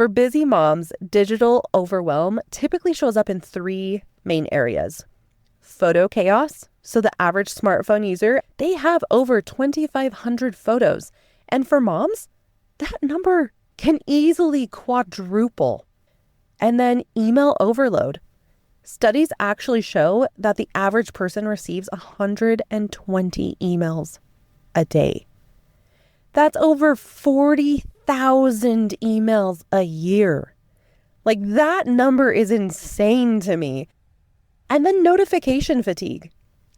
For busy moms, digital overwhelm typically shows up in three main areas. Photo chaos. So the average smartphone user, they have over 2,500 photos. And for moms, that number can easily quadruple. And then email overload. Studies actually show that the average person receives 120 emails a day. That's over 40,000 emails a year. Like, that number is insane to me. And then notification fatigue.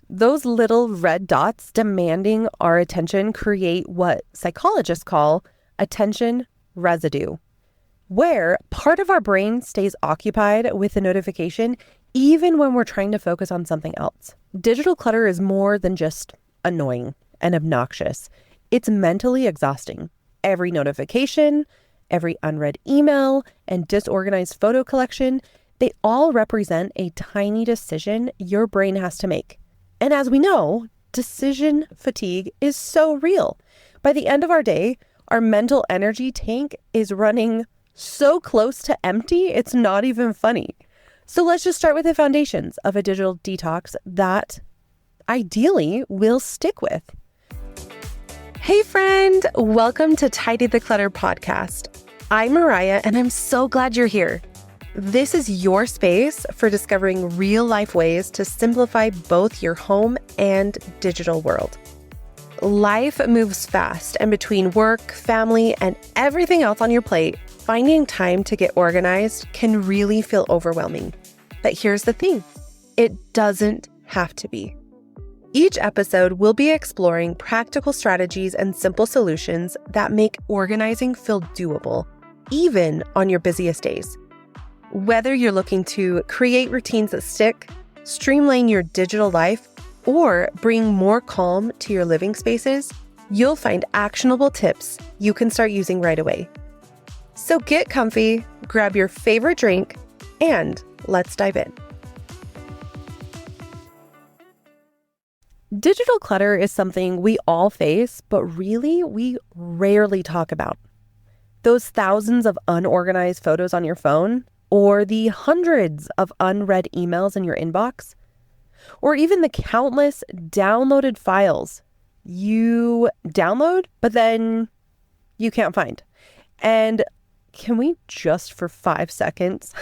Those little red dots demanding our attention create what psychologists call attention residue, where part of our brain stays occupied with the notification even when we're trying to focus on something else. Digital clutter is more than just annoying and obnoxious. It's mentally exhausting. Every notification, every unread email, and disorganized photo collection, they all represent a tiny decision your brain has to make. And as we know, decision fatigue is so real. By the end of our day, our mental energy tank is running so close to empty, it's not even funny. So let's just start with the foundations of a digital detox that ideally we'll stick with. Hey friend, welcome to Tidy the Clutter podcast. I'm Mariah and I'm so glad you're here. This is your space for discovering real life ways to simplify both your home and digital world. Life moves fast, and between work, family, and everything else on your plate, finding time to get organized can really feel overwhelming. But here's the thing, it doesn't have to be. Each episode, we'll be exploring practical strategies and simple solutions that make organizing feel doable, even on your busiest days. Whether you're looking to create routines that stick, streamline your digital life, or bring more calm to your living spaces, you'll find actionable tips you can start using right away. So get comfy, grab your favorite drink, and let's dive in. Digital clutter is something we all face, but really we rarely talk about. Those thousands of unorganized photos on your phone, or the hundreds of unread emails in your inbox, or even the countless downloaded files you download, but then you can't find. And can we just for 5 seconds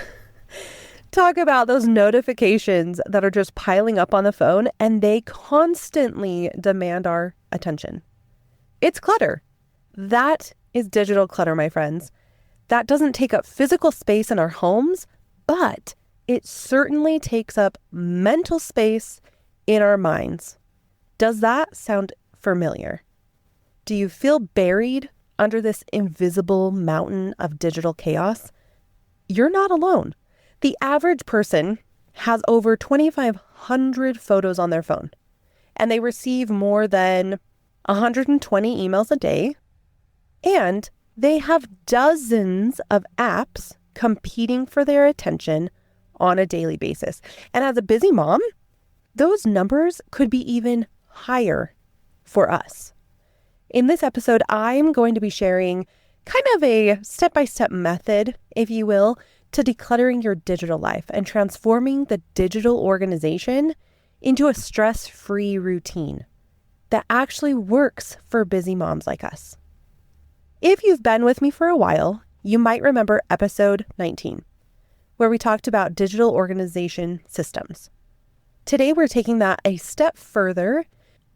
talk about those notifications that are just piling up on the phone and they constantly demand our attention? It's clutter. That is digital clutter, my friends. That doesn't take up physical space in our homes, but it certainly takes up mental space in our minds. Does that sound familiar? Do you feel buried under this invisible mountain of digital chaos? You're not alone. The average person has over 2,500 photos on their phone, and they receive more than 120 emails a day, and they have dozens of apps competing for their attention on a daily basis. And as a busy mom, those numbers could be even higher for us. In this episode, I'm going to be sharing kind of a step-by-step method, if you will, to decluttering your digital life and transforming the digital organization into a stress-free routine that actually works for busy moms like us. If you've been with me for a while, you might remember episode 19, where we talked about digital organization systems. Today, we're taking that a step further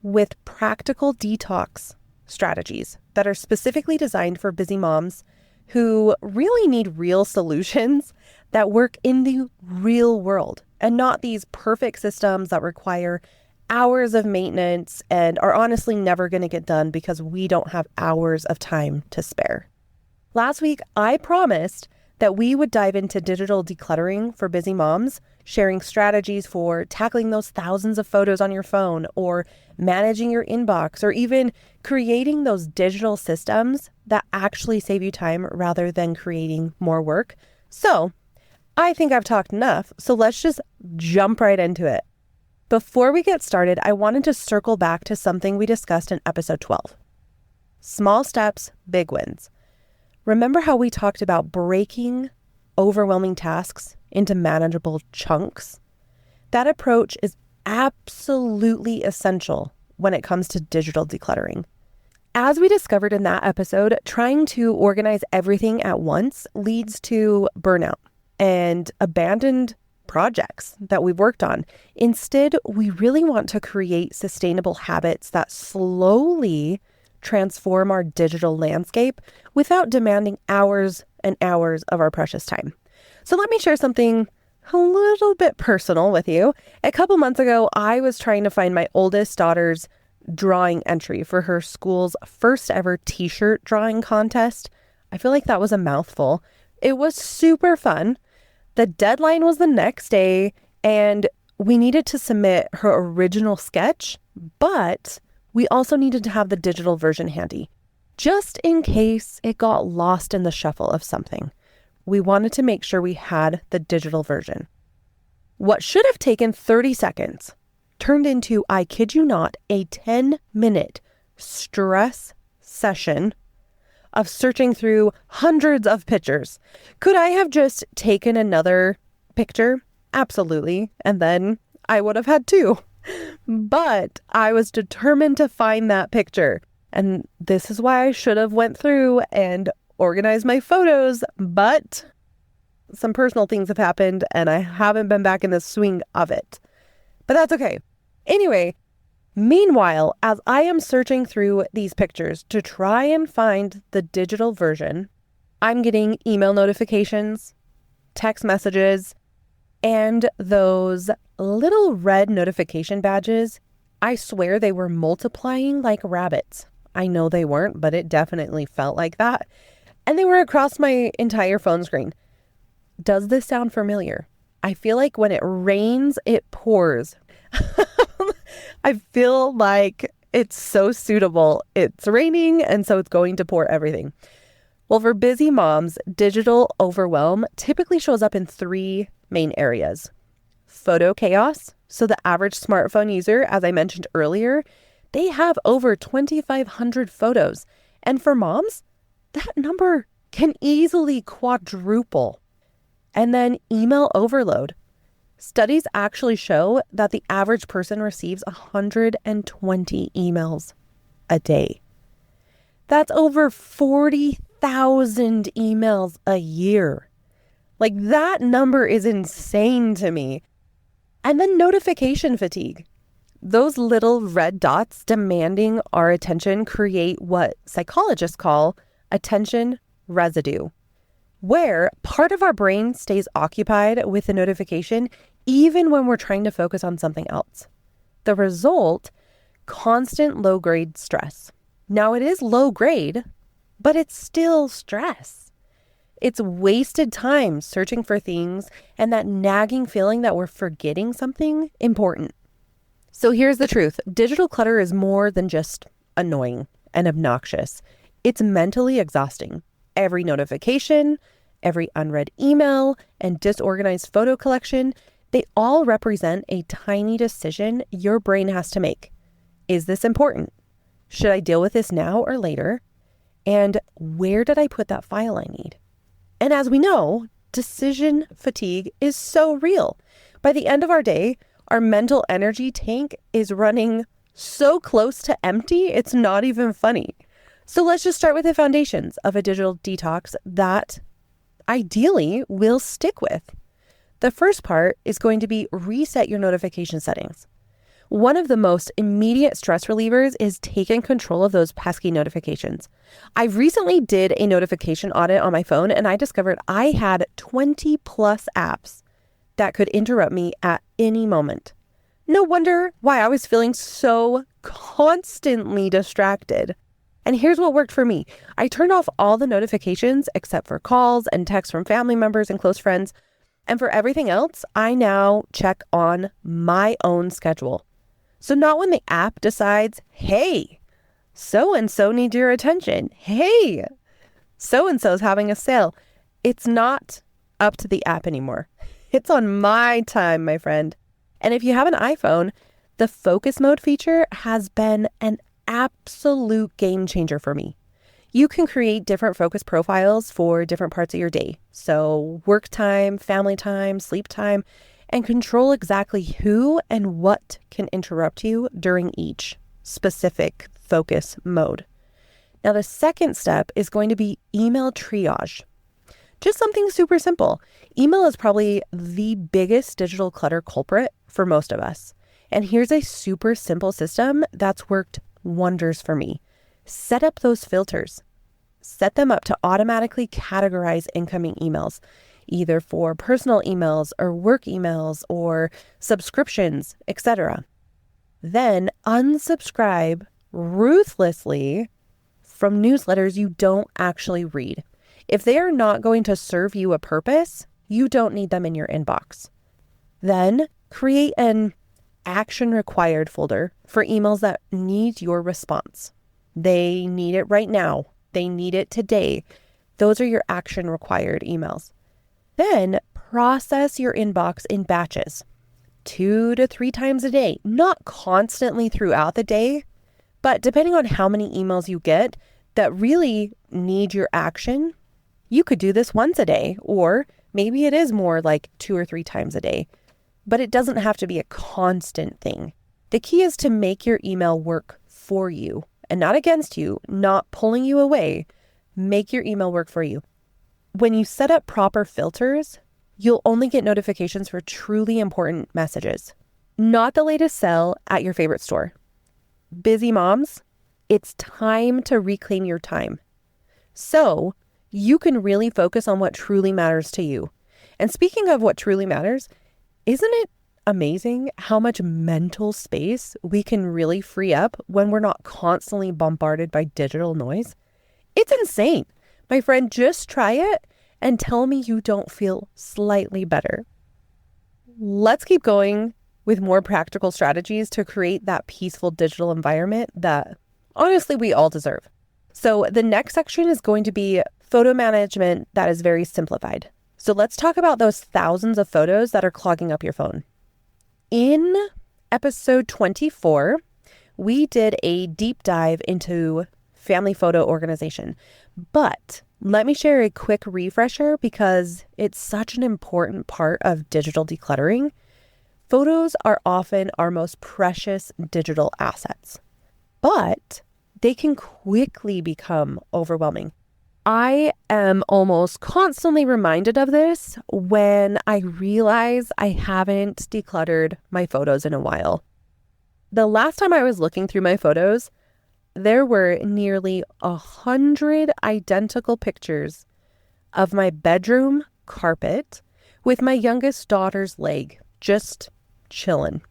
with practical detox strategies that are specifically designed for busy moms who really need real solutions that work in the real world and not these perfect systems that require hours of maintenance and are honestly never going to get done because we don't have hours of time to spare. Last week, I promised that we would dive into digital decluttering for busy moms, sharing strategies for tackling those thousands of photos on your phone or managing your inbox or even creating those digital systems that actually save you time rather than creating more work. So I think I've talked enough, so let's just jump right into it. Before we get started, I wanted to circle back to something we discussed in episode 12. Small steps, big wins. Remember how we talked about breaking overwhelming tasks into manageable chunks? That approach is absolutely essential when it comes to digital decluttering. As we discovered in that episode, trying to organize everything at once leads to burnout and abandoned projects that we've worked on. Instead, we really want to create sustainable habits that slowly transform our digital landscape without demanding hours and hours of our precious time. So let me share something a little bit personal with you. A couple months ago, I was trying to find my oldest daughter's drawing entry for her school's first ever t-shirt drawing contest. I feel like that was a mouthful. It was super fun. The deadline was the next day, and we needed to submit her original sketch, but we also needed to have the digital version handy, just in case it got lost in the shuffle of something. We wanted to make sure we had the digital version. What should have taken 30 seconds turned into, I kid you not, a 10-minute stress session of searching through hundreds of pictures. Could I have just taken another picture? Absolutely. And then I would have had two. But I was determined to find that picture. And this is why I should have went through and organized my photos. But some personal things have happened and I haven't been back in the swing of it. But that's okay. Anyway, meanwhile, as I am searching through these pictures to try and find the digital version, I'm getting email notifications, text messages, and those little red notification badges. I swear they were multiplying like rabbits. I know they weren't, but it definitely felt like that. And they were across my entire phone screen. Does this sound familiar? I feel like when it rains, it pours. I feel like it's so suitable. It's raining, and so it's going to pour everything. Well, for busy moms, digital overwhelm typically shows up in three main areas. Photo chaos. So the average smartphone user, as I mentioned earlier, they have over 2,500 photos. And for moms, that number can easily quadruple. And then email overload. Studies actually show that the average person receives 120 emails a day. That's over 40,000 emails a year. Like, that number is insane to me. And then notification fatigue. Those little red dots demanding our attention create what psychologists call attention residue, where part of our brain stays occupied with the notification even when we're trying to focus on something else. The result, constant low-grade stress. Now, it is low grade, but it's still stress. It's wasted time searching for things and that nagging feeling that we're forgetting something important. So here's the truth. Digital clutter is more than just annoying and obnoxious. It's mentally exhausting. Every notification, every unread email, and disorganized photo collection, they all represent a tiny decision your brain has to make. Is this important? Should I deal with this now or later? And where did I put that file I need? And as we know, decision fatigue is so real. By the end of our day, our mental energy tank is running so close to empty, it's not even funny. So let's just start with the foundations of a digital detox that ideally we'll stick with. The first part is going to be reset your notification settings. One of the most immediate stress relievers is taking control of those pesky notifications. I recently did a notification audit on my phone and I discovered I had 20 plus apps that could interrupt me at any moment. No wonder why I was feeling so constantly distracted. And here's what worked for me. I turned off all the notifications except for calls and texts from family members and close friends. And for everything else, I now check on my own schedule. So not when the app decides, hey, so-and-so needs your attention. Hey, so-and-so's having a sale. It's not up to the app anymore. It's on my time, my friend. And if you have an iPhone, the focus mode feature has been an absolute game changer for me. You can create different focus profiles for different parts of your day. So work time, family time, sleep time, and control exactly who and what can interrupt you during each specific focus mode. Now, the second step is going to be email triage. Just something super simple. Email is probably the biggest digital clutter culprit for most of us. And here's a super simple system that's worked wonders for me. Set up those filters. Set them up to automatically categorize incoming emails, either for personal emails or work emails or subscriptions, etc. Then unsubscribe ruthlessly from newsletters you don't actually read. If they are not going to serve you a purpose, you don't need them in your inbox. Then create an action required folder for emails that need your response. They need it right now. They need it today. Those are your action required emails. Then process your inbox in batches, 2 to 3 times a day, not constantly throughout the day, but depending on how many emails you get that really need your action, you could do this once a day, or maybe it is more like 2 or 3 times a day, but it doesn't have to be a constant thing. The key is to make your email work for you and not against you, not pulling you away. Make your email work for you. When you set up proper filters, you'll only get notifications for truly important messages, not the latest sale at your favorite store. Busy moms, it's time to reclaim your time, so you can really focus on what truly matters to you. And speaking of what truly matters, isn't it amazing how much mental space we can really free up when we're not constantly bombarded by digital noise? It's insane. My friend, just try it and tell me you don't feel slightly better. Let's keep going with more practical strategies to create that peaceful digital environment that honestly we all deserve. So the next section is going to be photo management that is very simplified. So let's talk about those thousands of photos that are clogging up your phone. In episode 24, we did a deep dive into family photo organization, but let me share a quick refresher because it's such an important part of digital decluttering. Photos are often our most precious digital assets, but they can quickly become overwhelming. I am almost constantly reminded of this when I realize I haven't decluttered my photos in a while. The last time I was looking through my photos, there were nearly 100 identical pictures of my bedroom carpet with my youngest daughter's leg just chilling.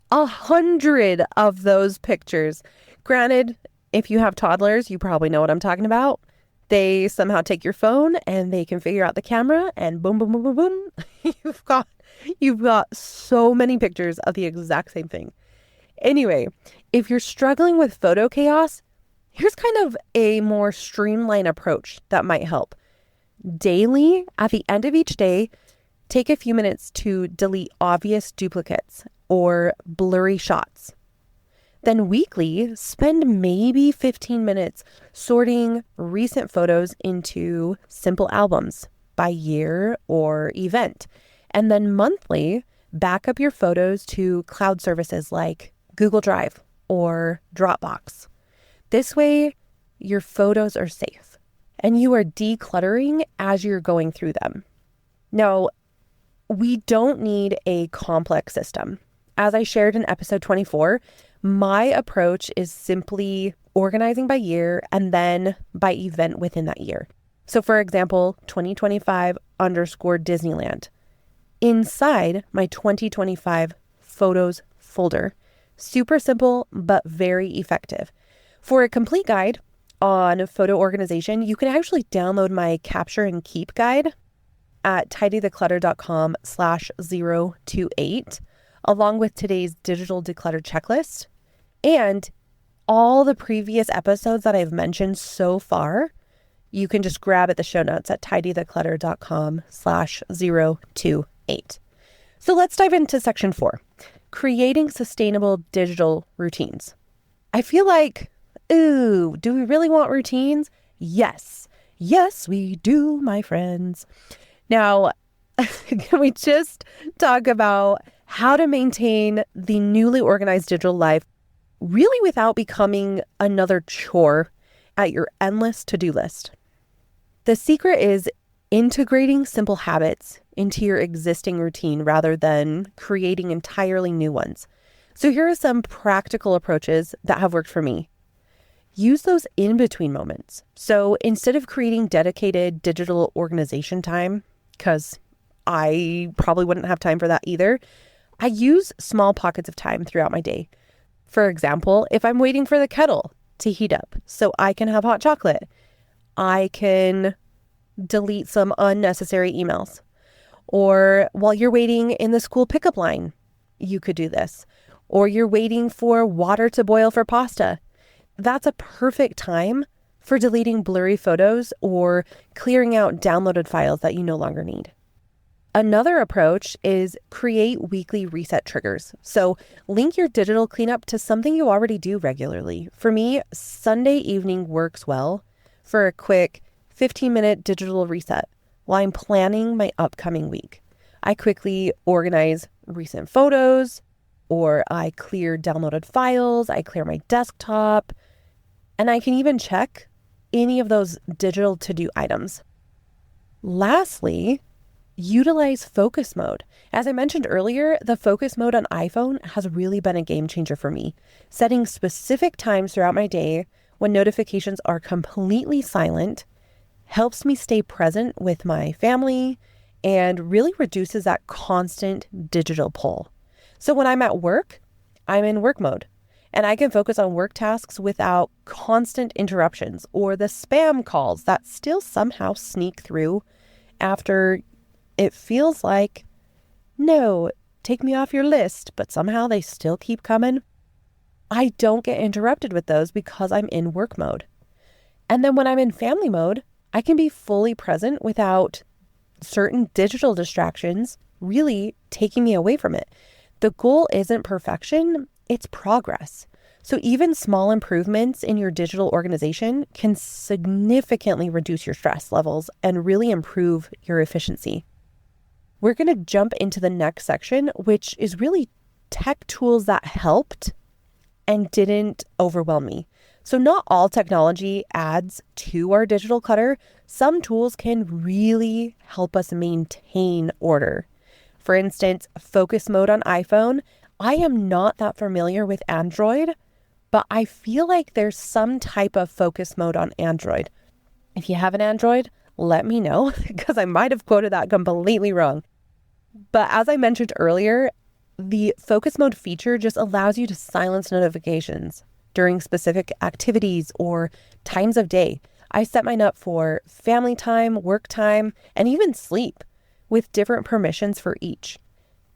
100 of those pictures. Granted, if you have toddlers, you probably know what I'm talking about. They somehow take your phone and they can figure out the camera and boom, boom, boom, boom, boom. You've got so many pictures of the exact same thing. Anyway, if you're struggling with photo chaos, here's kind of a more streamlined approach that might help. Daily, at the end of each day, take a few minutes to delete obvious duplicates or blurry shots. Then weekly, spend maybe 15 minutes sorting recent photos into simple albums by year or event. And then monthly, back up your photos to cloud services like Google Drive or Dropbox. This way, your photos are safe and you are decluttering as you're going through them. Now, we don't need a complex system. As I shared in episode 24, my approach is simply organizing by year and then by event within that year. So for example, 2025 _ Disneyland. Inside my 2025 photos folder. Super simple, but very effective. For a complete guide on photo organization, you can actually download my capture and keep guide at tidytheclutter.com/028. along with today's digital declutter checklist and all the previous episodes that I've mentioned so far. You can just grab at the show notes at tidytheclutter.com/028. So let's dive into section 4, creating sustainable digital routines. I feel like Ooh, do we really want routines? Yes. Yes, we do, my friends. Now, can we just talk about how to maintain the newly organized digital life really without becoming another chore at your endless to-do list? The secret is integrating simple habits into your existing routine rather than creating entirely new ones. So here are some practical approaches that have worked for me. Use those in-between moments. So instead of creating dedicated digital organization time, because I probably wouldn't have time for that either, I use small pockets of time throughout my day. For example, if I'm waiting for the kettle to heat up so I can have hot chocolate, I can delete some unnecessary emails. Or while you're waiting in the school pickup line, you could do this. Or you're waiting for water to boil for pasta. That's a perfect time for deleting blurry photos or clearing out downloaded files that you no longer need. Another approach is create weekly reset triggers. So link your digital cleanup to something you already do regularly. For me, Sunday evening works well for a quick 15-minute digital reset while I'm planning my upcoming week. I quickly organize recent photos, or I clear downloaded files, I clear my desktop, and I can even check any of those digital to-do items. Lastly, utilize focus mode. As I mentioned earlier, the focus mode on iPhone has really been a game changer for me. Setting specific times throughout my day when notifications are completely silent helps me stay present with my family and really reduces that constant digital pull. So when I'm at work, I'm in work mode and I can focus on work tasks without constant interruptions or the spam calls that still somehow sneak through after it feels like, no, take me off your list, but somehow they still keep coming. I don't get interrupted with those because I'm in work mode. And then when I'm in family mode, I can be fully present without certain digital distractions really taking me away from it. The goal isn't perfection, it's progress. So even small improvements in your digital organization can significantly reduce your stress levels and really improve your efficiency. We're going to jump into the next section, which is really tech tools that helped and didn't overwhelm me. So not all technology adds to our digital clutter. Some tools can really help us maintain order. For instance, focus mode on iPhone. I am not that familiar with Android, but I feel like there's some type of focus mode on Android. If you have an Android, let me know because I might have quoted that completely wrong. But as I mentioned earlier, the focus mode feature just allows you to silence notifications during specific activities or times of day. I set mine up for family time, work time, and even sleep with different permissions for each.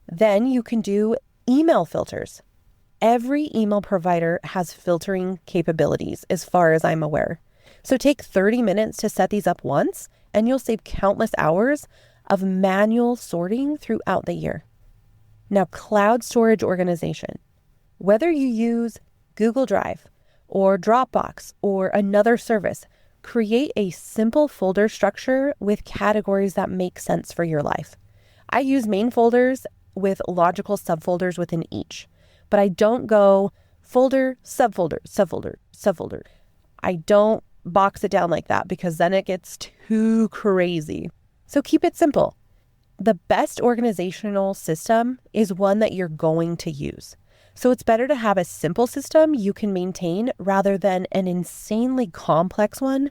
Then you can do email filters. Every email provider has filtering capabilities as far as I'm aware. So take 30 minutes to set these up once and you'll save countless hours of manual sorting throughout the year. Now, cloud storage organization. Whether you use Google Drive or Dropbox or another service, create a simple folder structure with categories that make sense for your life. I use main folders with logical subfolders within each, but I don't go folder, subfolder, subfolder, subfolder. I don't box it down like that because then it gets too crazy. So keep it simple. The best organizational system is one that you're going to use. So it's better to have a simple system you can maintain rather than an insanely complex one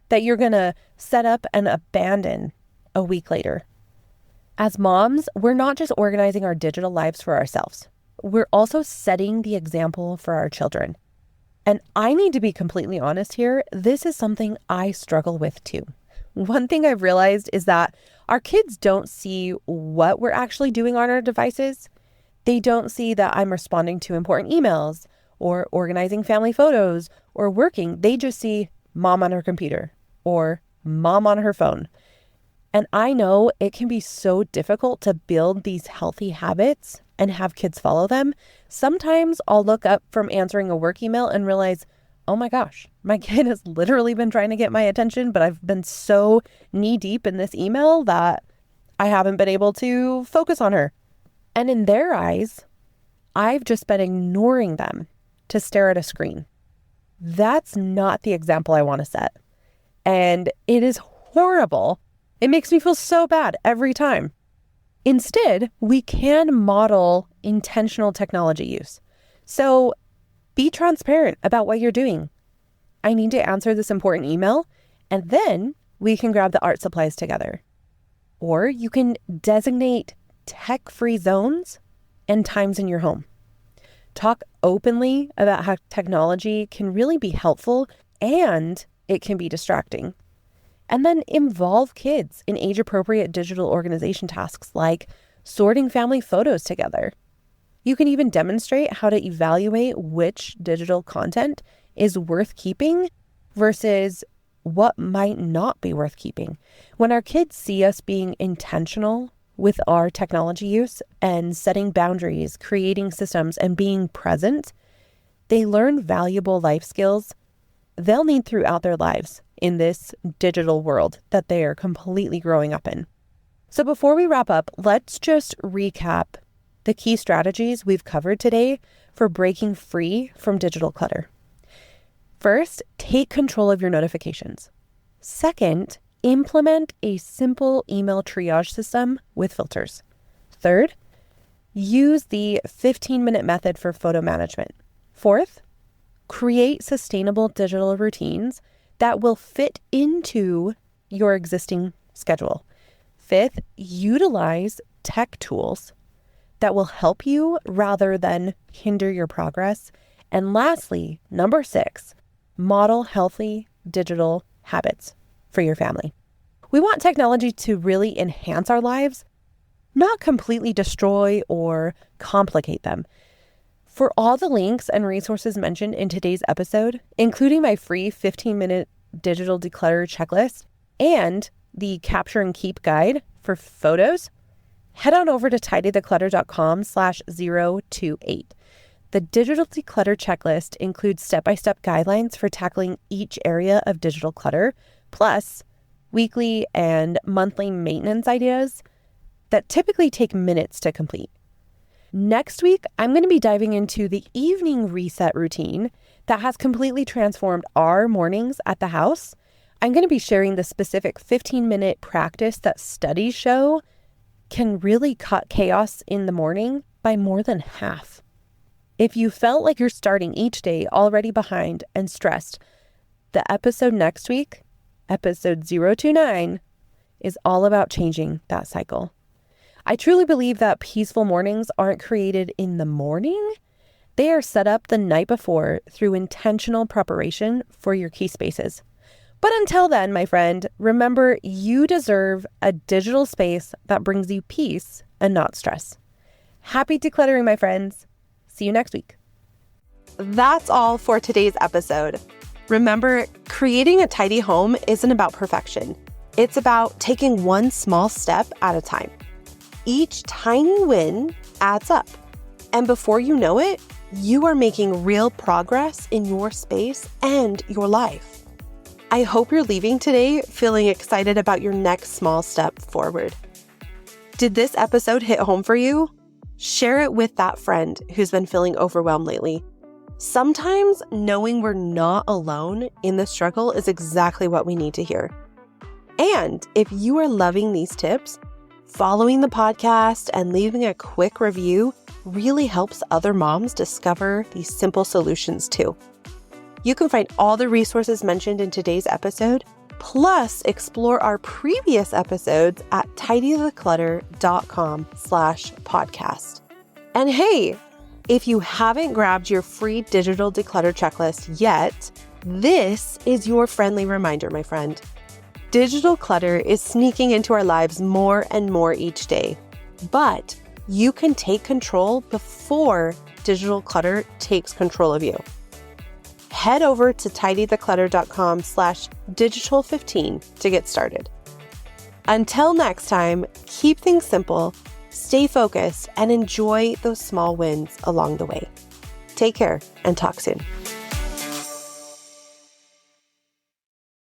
that you're going to set up and abandon a week later. As moms, we're not just organizing our digital lives for ourselves. We're also setting the example for our children. And I need to be completely honest here, this is something I struggle with too. One thing I've realized is that our kids don't see what we're actually doing on our devices. They don't see that I'm responding to important emails or organizing family photos or working. They just see mom on her computer or mom on her phone. And I know it can be so difficult to build these healthy habits and have kids follow them. Sometimes I'll look up from answering a work email and realize, oh my gosh, my kid has literally been trying to get my attention, but I've been so knee deep in this email that I haven't been able to focus on her. And in their eyes, I've just been ignoring them to stare at a screen. That's not the example I want to set. And it is horrible. It makes me feel so bad every time. Instead, we can model intentional technology use. So be transparent about what you're doing. I need to answer this important email, and then we can grab the art supplies together. Or you can designate tech-free zones and times in your home. Talk openly about how technology can really be helpful and it can be distracting. And then involve kids in age-appropriate digital organization tasks like sorting family photos together. You can even demonstrate how to evaluate which digital content is worth keeping versus what might not be worth keeping. When our kids see us being intentional with our technology use and setting boundaries, creating systems, and being present, they learn valuable life skills they'll need throughout their lives in this digital world that they are completely growing up in. So before we wrap up, let's just recap the key strategies we've covered today for breaking free from digital clutter. First, take control of your notifications. Second, implement a simple email triage system with filters. Third, use the 15-minute method for photo management. Fourth, create sustainable digital routines that will fit into your existing schedule. Fifth, utilize tech tools that will help you rather than hinder your progress. And lastly, number 6, model healthy digital habits for your family. We want technology to really enhance our lives, not completely destroy or complicate them. For all the links and resources mentioned in today's episode, including my free 15-minute digital declutter checklist and the capture and keep guide for photos, head on over to tidytheclutter.com/028. The digital declutter checklist includes step-by-step guidelines for tackling each area of digital clutter, plus weekly and monthly maintenance ideas that typically take minutes to complete. Next week, I'm going to be diving into the evening reset routine that has completely transformed our mornings at the house. I'm going to be sharing the specific 15-minute practice that studies show can really cut chaos in the morning by more than half. If you felt like you're starting each day already behind and stressed, the episode next week, episode 029, is all about changing that cycle. I truly believe that peaceful mornings aren't created in the morning. They are set up the night before through intentional preparation for your key spaces. But until then, my friend, remember you deserve a digital space that brings you peace and not stress. Happy decluttering, my friends. See you next week. That's all for today's episode. Remember, creating a tidy home isn't about perfection. It's about taking one small step at a time. Each tiny win adds up. And before you know it, you are making real progress in your space and your life. I hope you're leaving today feeling excited about your next small step forward. Did this episode hit home for you? Share it with that friend who's been feeling overwhelmed lately. Sometimes knowing we're not alone in the struggle is exactly what we need to hear. And if you are loving these tips, following the podcast and leaving a quick review really helps other moms discover these simple solutions too. You can find all the resources mentioned in today's episode, plus explore our previous episodes at tidytheclutter.com/podcast. And hey, if you haven't grabbed your free digital declutter checklist yet, this is your friendly reminder, my friend. Digital clutter is sneaking into our lives more and more each day, but you can take control before digital clutter takes control of you. Head over to tidytheclutter.com/digital15 to get started. Until next time, keep things simple, stay focused, and enjoy those small wins along the way. Take care and talk soon.